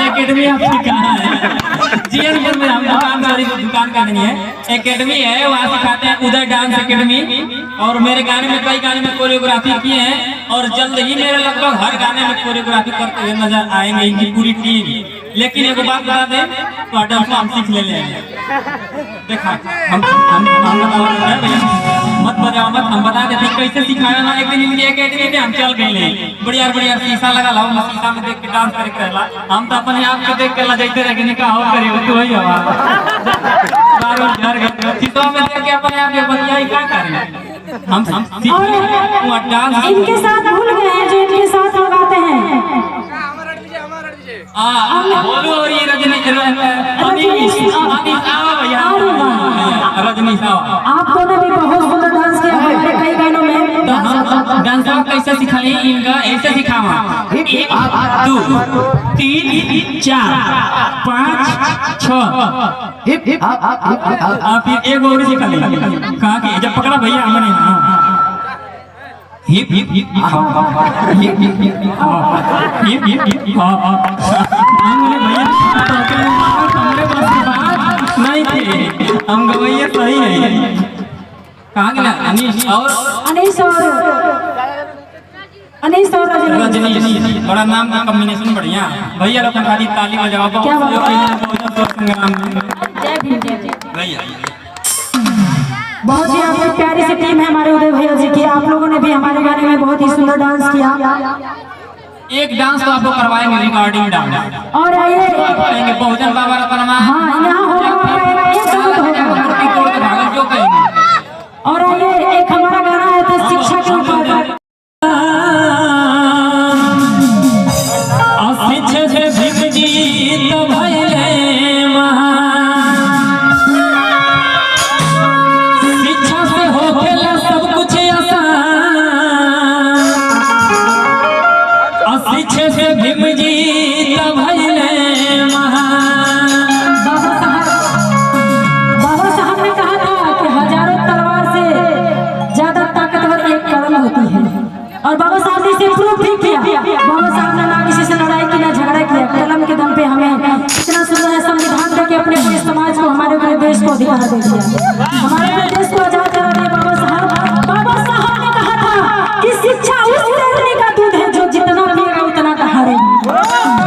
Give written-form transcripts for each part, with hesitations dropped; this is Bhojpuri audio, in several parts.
एकेडमी आपकी कहाँ है? जीएनपुर में हम दुकान का नहीं है, एकेडमी है, वहाँ सिखाते हैं उदय डांस एकेडमी। और मेरे गाने में कई गाने में कोरियोग्राफी किए हैं और जल्द ही मेरे लगभग हर गाने में कोरियोग्राफी करते हुए नजर आएंगे इनकी पूरी टीम। लेकिन एक बात बता दें तो हम सीख ले लेंगे। देखा हम मत बताओ मत, हम बता देते कैसे सिखाया ना। एक दिन इनकी एकेडमी में हम चल गए, बढ़िया बढ़िया शीशा लगा ला, शीशा में देख के डांस करके रहला। हम तो अपने आप के देख के लजाते रह गए, का हो करे तो वही हवा बार घर गए शीशा में देख के अपने आप के बतियाई क्या करें। हम वो डांस इनके साथ भूल गए हैं जो इनके साथ लगाते हैं। बोलो और ये रजनी आप दोनों भी बहुत सुंदर डांस किया है कई गानों में। तो डांस कैसे सिखाए इनका? ऐसे सिखावा 1 2 3 4 5 6 आप एक और सिखा ले। कहा कि जब पकड़ा भैया हमने hip hip hip hip hip hip hip हमने भैया हमरे बस की बात नहीं थी, हम गवैया सही है। कहाँ गया अनीश और रजनी? बड़ा नाम का कॉम्बिनेशन बढ़िया। भैया लोग खाली ताली बजाओ भैया। बहुत ही आपकी प्यारी सी टीम है हमारे उदय भैया जी की। आप लोगों ने भी हमारे गाने में बहुत ही सुंदर डांस किया। एक डांस तो आपको करवाएंगे, रिकॉर्डिंग डांस। और आइए बहुजन बाबा रतनमा और आइए एक हमारा गाना है तो शिक्षा के ऊपर। और बाबा साहब ने इसे प्रूफ भी किया। बाबा साहब ने ना किसी से लड़ाई की ना झगड़ा किया, कलम के दम पे हमें इतना सुंदर संविधान देके अपने पूरे समाज को, हमारे पूरे देश को अधिकार दे दिया, हमारे पूरे देश को आजाद करा दिया। बाबा साहब ने कहा था कि शिक्षा उस तैरने का दूध है जो जितना पिएगा उतना कहारेगा।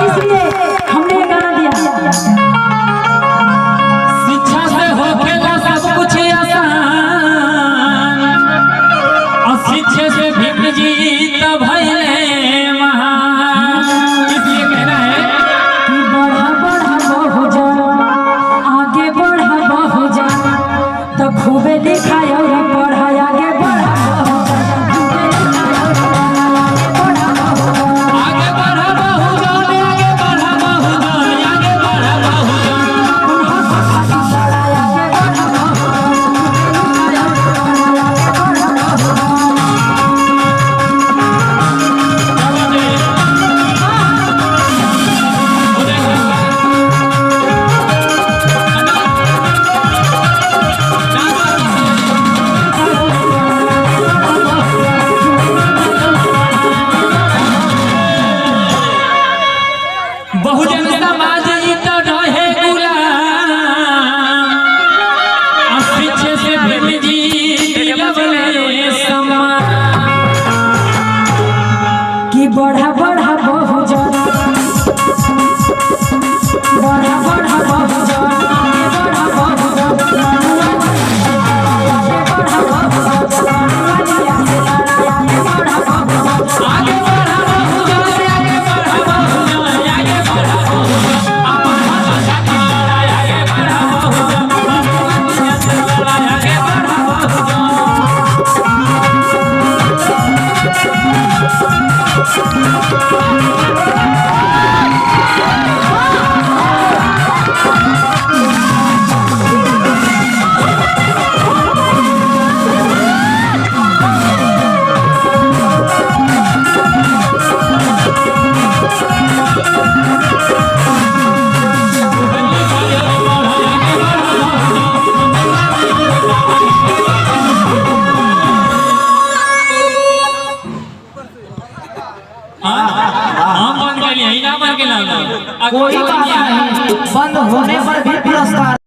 पहले ही ना बन के लाना कोई बात नहीं, बंद होने पर भी